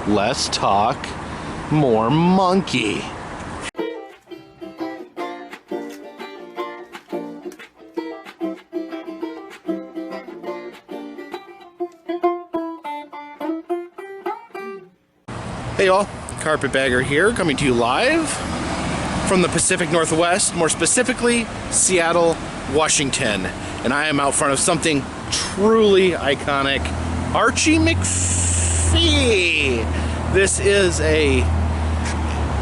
less talk, more monkey. Hey y'all, Carpetbagger here, coming to you live from the Pacific Northwest, more specifically Seattle, Washington. And I am out front of something truly iconic, Archie McPhee. This is a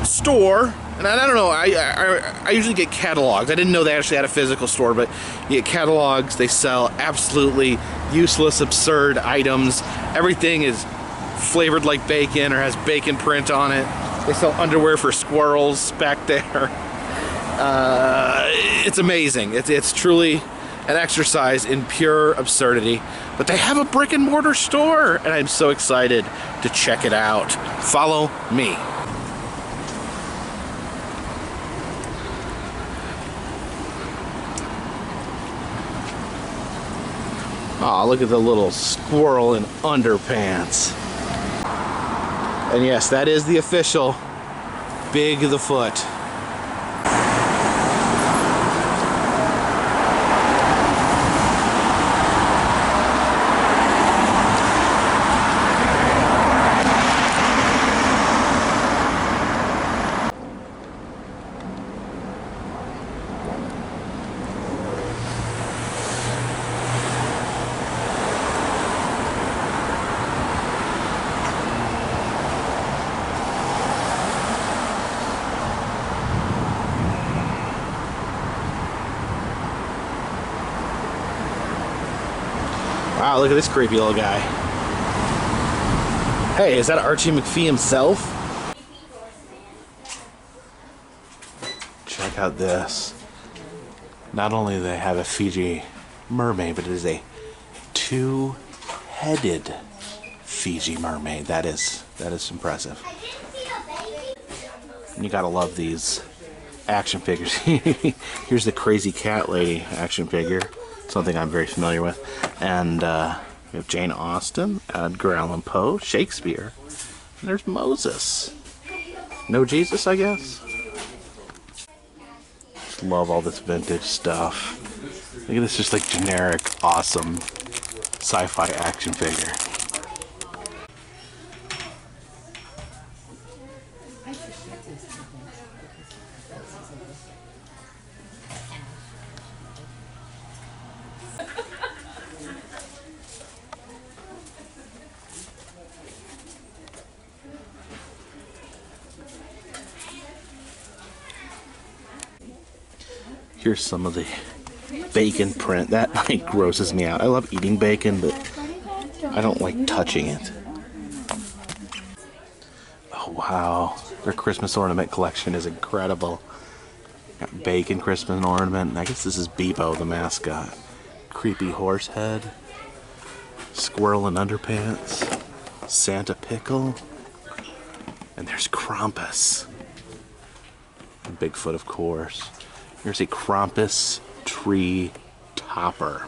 store, and I don't know, I usually get catalogs. I didn't know they actually had a physical store, but you get catalogs. They sell absolutely useless, absurd items. Everything is flavored like bacon or has bacon print on it. They sell underwear for squirrels back there. It's amazing. It's truly an exercise in pure absurdity. But they have a brick and mortar store, and I'm so excited to check it out. Follow me. Aw, look at the little squirrel in underpants. And yes, that is the official Big the Foot. Wow, look at this creepy little guy. Hey, is that Archie McPhee himself? Check out this. Not only do they have a Fiji mermaid, but it is a two-headed Fiji mermaid. That is impressive. And you gotta love these action figures. Here's the crazy cat lady action figure. Something I'm very familiar with. And we have Jane Austen, Edgar Allan Poe, Shakespeare. And there's Moses. No Jesus, I guess? Just love all this vintage stuff. Look at this, just like generic, awesome sci-fi action figure. Here's some of the bacon print. That like grosses me out. I love eating bacon, but I don't like touching it. Oh wow, their Christmas ornament collection is incredible. Got bacon Christmas ornament. I guess this is Bebo, the mascot. Creepy horse head. Squirrel in underpants. Santa pickle. And there's Krampus. And Bigfoot, of course. Here's a Krampus tree topper.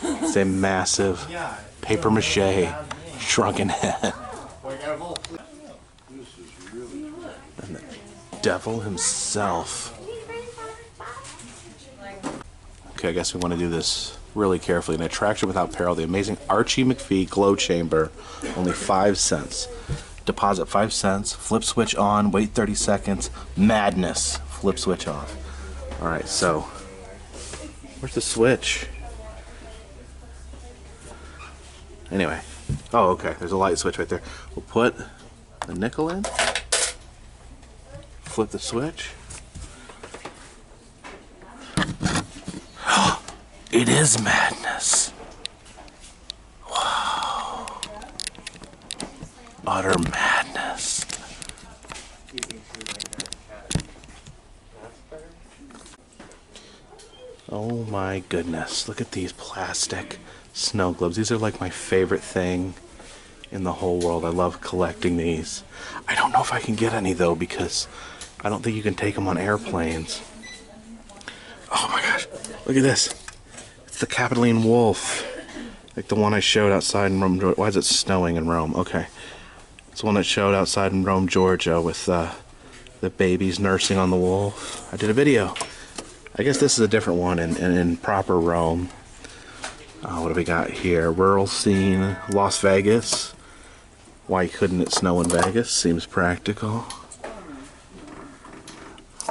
It's a massive paper mache shrunken head. And the devil himself. Okay, I guess we want to do this really carefully. An attraction without peril. The amazing Archie McPhee glow chamber. Only 5 cents. Deposit 5 cents. Flip switch on. Wait 30 seconds. Madness. Flip switch off. Alright, so where's the switch? Anyway. Oh, okay. There's a light switch right there. We'll put the nickel in. Flip the switch. It is madness. Wow. Utter madness. Oh my goodness, look at these plastic snow globes. These are like my favorite thing in the whole world. I love collecting these. I don't know if I can get any though, because I don't think you can take them on airplanes. Oh my gosh, look at this. It's the Capitoline wolf. Like the one I showed outside in Rome. Why is it snowing in Rome? Okay. It's one that showed outside in Rome, Georgia with the babies nursing on the wolf. I did a video. I guess this is a different one in proper Rome. What do we got here? Rural scene, Las Vegas. Why couldn't it snow in Vegas? Seems practical.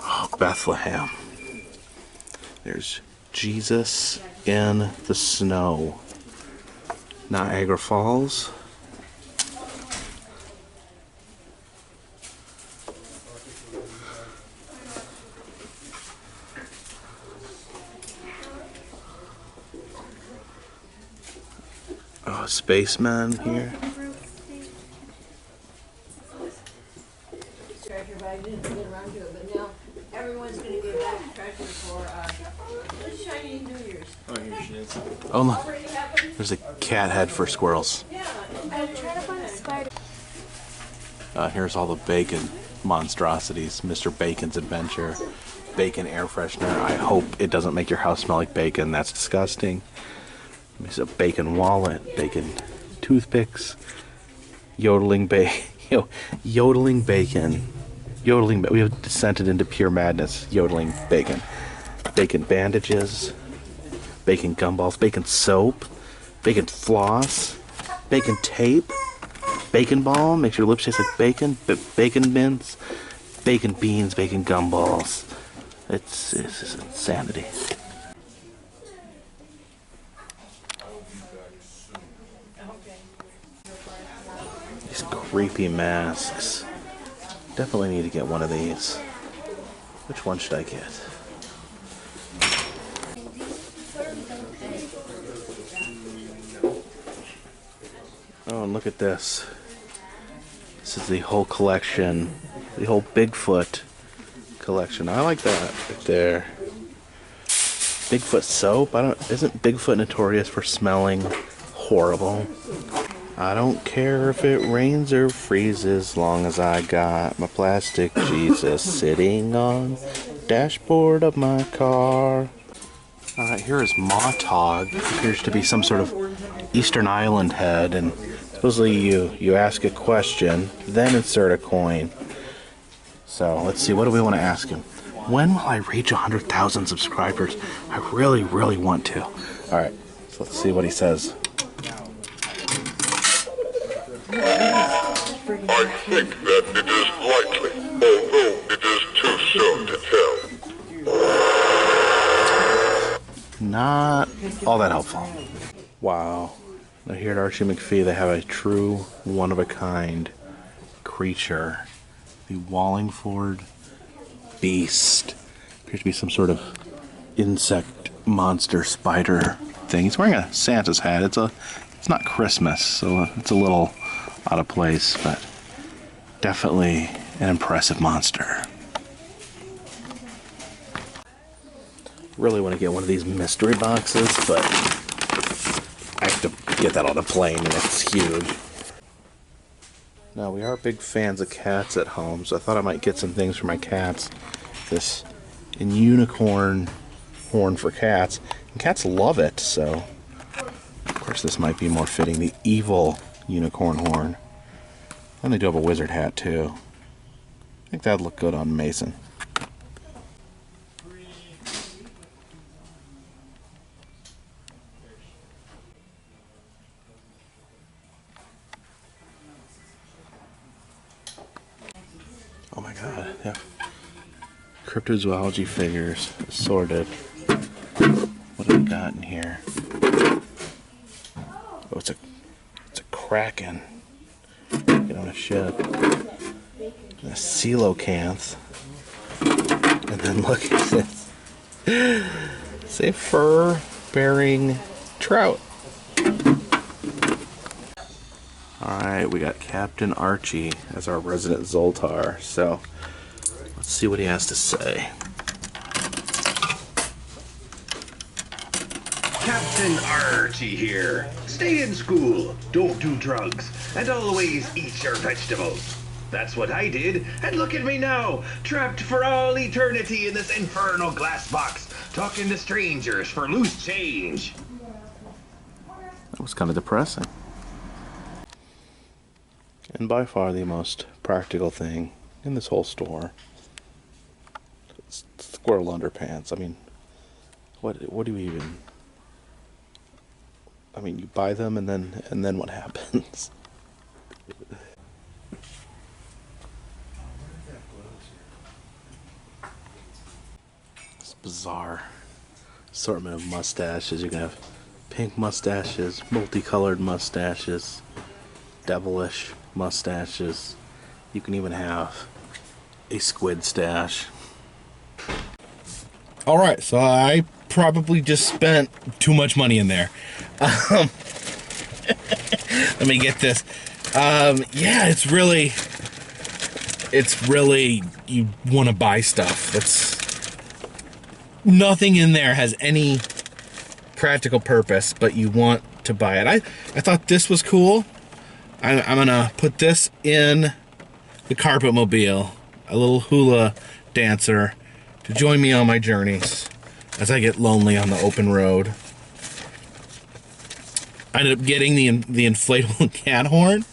Oh, Bethlehem. There's Jesus in the snow. Niagara Falls. Oh, spaceman here. I didn't get around to it, but now everyone's going to get back to treasure for Chinese New Year's. Oh, here she is. Oh, look. There's a cat head for squirrels. Yeah, I'm trying to find a spider. Here's all the bacon monstrosities. Mr. Bacon's Adventure. Bacon air freshener. I hope it doesn't make your house smell like bacon. That's disgusting. There's a bacon wallet. Bacon toothpicks. Yodeling yodeling bacon. We have descended into pure madness. Yodeling bacon. Bacon bandages. Bacon gumballs. Bacon soap. Bacon floss. Bacon tape. Bacon balm. Makes your lips taste like bacon. Bacon mints. Bacon beans. Bacon gumballs. It's insanity. These creepy masks. Definitely need to get one of these. Which one should I get? Oh, and look at this. This is the whole collection. The whole Bigfoot collection. I like that right there. Bigfoot soap? Isn't Bigfoot notorious for smelling horrible? I don't care if it rains or freezes, long as I got my plastic Jesus sitting on dashboard of my car. Alright, here is Motog. Appears to be some sort of Eastern Island head, and supposedly you ask a question, then insert a coin. So let's see, what do we want to ask him? When will I reach 100,000 subscribers? I really, really want to. Alright, so let's see what he says. I think that it is likely, although it is too soon to tell. Not all that helpful. Wow. Now here at Archie McPhee, they have a true one-of-a-kind creature. The Wallingford Beast. Appears to be some sort of insect monster spider thing. He's wearing a Santa's hat. It's not Christmas, so it's a little out of place, but definitely an impressive monster. Really want to get one of these mystery boxes, but I have to get that on a plane, and it's huge. Now, we are big fans of cats at home, so I thought I might get some things for my cats. This unicorn horn for cats, and cats love it, so of course this might be more fitting. The evil unicorn horn. And they do have a wizard hat too. I think that'd look good on Mason. Oh my god, yeah. Cryptozoology figures, assorted. What do we got in here? Oh, it's a kraken. Get on a ship. A coelacanth. And then look at this. It's a fur-bearing trout. Alright, we got Captain Archie as our resident Zoltar. So, let's see what he has to say. Captain Archie here. Stay in school, don't do drugs, and always eat your vegetables. That's what I did, and look at me now, trapped for all eternity in this infernal glass box, talking to strangers for loose change. That was kind of depressing. And by far the most practical thing in this whole store. It's squirrel underpants. I mean, what do you even... I mean, you buy them and then what happens? It's bizarre assortment of mustaches. You can have pink mustaches, multicolored mustaches, devilish mustaches. You can even have a squid stash. All right, so I probably just spent too much money in there. Let me get this. Yeah, it's really, you want to buy stuff. It's nothing in there has any practical purpose, but you want to buy it. I thought this was cool. I'm gonna put this in the carpet mobile, a little hula dancer, to join me on my journeys as I get lonely on the open road. I ended up getting the inflatable cat horn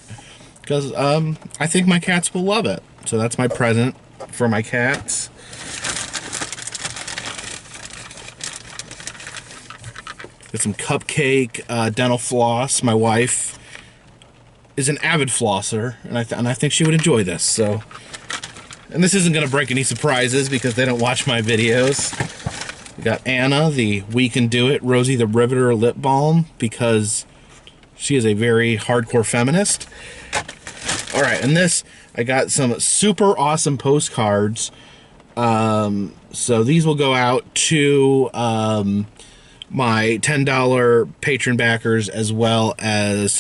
because I think my cats will love it. So that's my present for my cats. Got some cupcake dental floss. My wife is an avid flosser, and I think she would enjoy this. So. And this isn't going to break any surprises because they don't watch my videos. We got Anna, the We Can Do It Rosie the Riveter lip balm, because she is a very hardcore feminist. All right, and this, I got some super awesome postcards. So these will go out to my $10 patron backers, as well as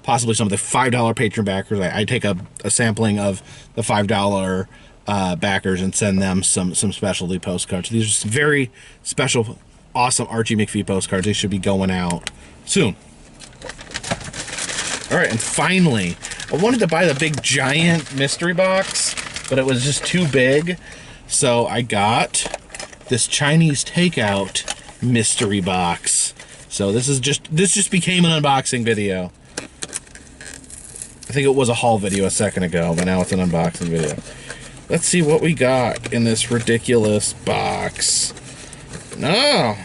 possibly some of the $5 patron backers. I take a sampling of the $5 backers and send them some specialty postcards. These are some very special, awesome Archie McPhee postcards. They should be going out soon. All right, and finally, I wanted to buy the big giant mystery box, but it was just too big. So I got this Chinese takeout mystery box. So this just became an unboxing video. I think it was a haul video a second ago, but now it's an unboxing video. Let's see what we got in this ridiculous box. No!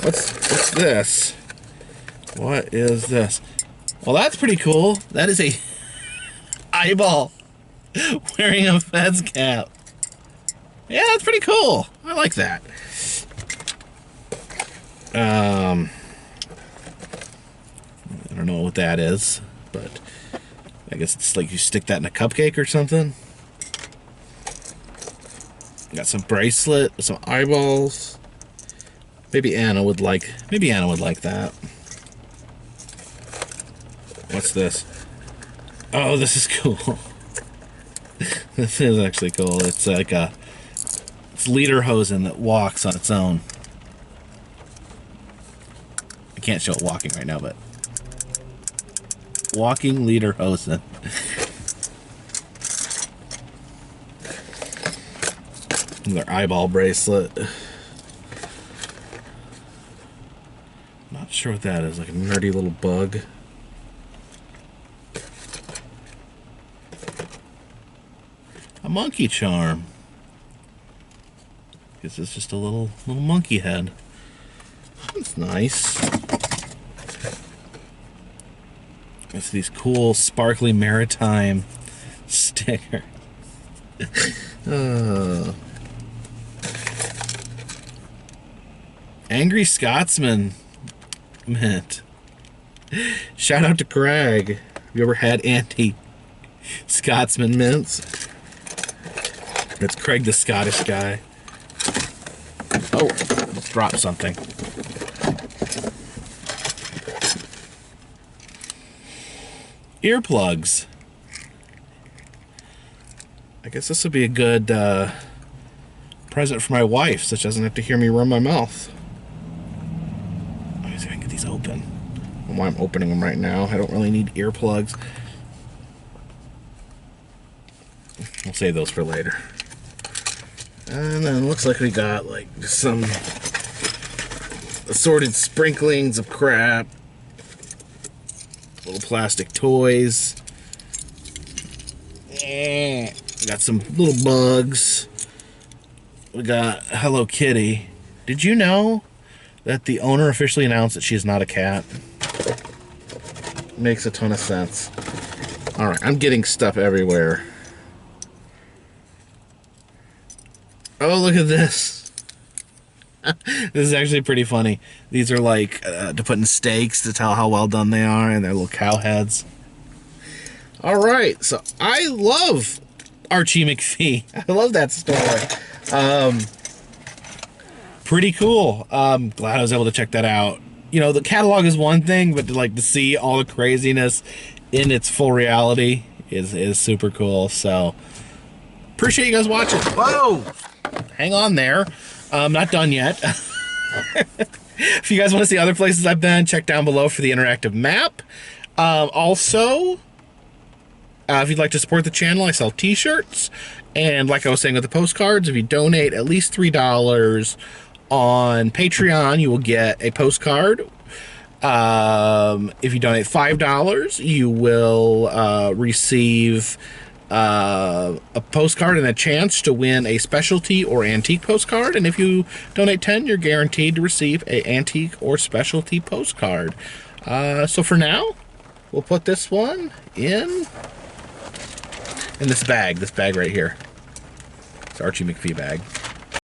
What's this? What is this? Well, that's pretty cool. That is a eyeball wearing a Fed's cap. Yeah, that's pretty cool. I like that. I don't know what that is, but I guess it's like you stick that in a cupcake or something. Got some bracelet with some eyeballs. Maybe Anna would like that. What's this? Oh, this is cool. This is actually cool. It's like it's lederhosen that walks on its own. I can't show it walking right now, but walking lederhosen. Their eyeball bracelet. Not sure what that is. Like a nerdy little bug. A monkey charm. Guess it's just a little monkey head. That's nice. It's these cool, sparkly maritime stickers. Angry Scotsman mint. Shout out to Craig. Have you ever had anti-Scotsman mints? It's Craig the Scottish guy. Oh, let's drop something. Earplugs. I guess this would be a good present for my wife, so she doesn't have to hear me run my mouth. Let me see if I can get these open. Why I'm opening them right now. I don't really need earplugs. We'll save those for later. And then it looks like we got like some assorted sprinklings of crap. Little plastic toys. We got some little bugs. We got Hello Kitty. Did you know that the owner officially announced that she is not a cat? Makes a ton of sense. Alright, I'm getting stuff everywhere. Oh, look at this. This is actually pretty funny. These are like to put in steaks to tell how well done they are, and they're little cow heads. Alright, so I love Archie McPhee. I love that store. Pretty cool. Glad I was able to check that out. You know, the catalog is one thing, but to see all the craziness in its full reality is super cool. So appreciate you guys watching. Whoa! Hang on there. I'm not done yet. If you guys want to see other places I've been, check down below for the interactive map. Also, if you'd like to support the channel, I sell t-shirts. And like I was saying with the postcards, if you donate at least $3 on Patreon, you will get a postcard. If you donate $5, you will receive a postcard and a chance to win a specialty or antique postcard. And if you donate $10, you're guaranteed to receive an antique or specialty postcard. So for now, we'll put this one in this bag right here. It's Archie McPhee bag.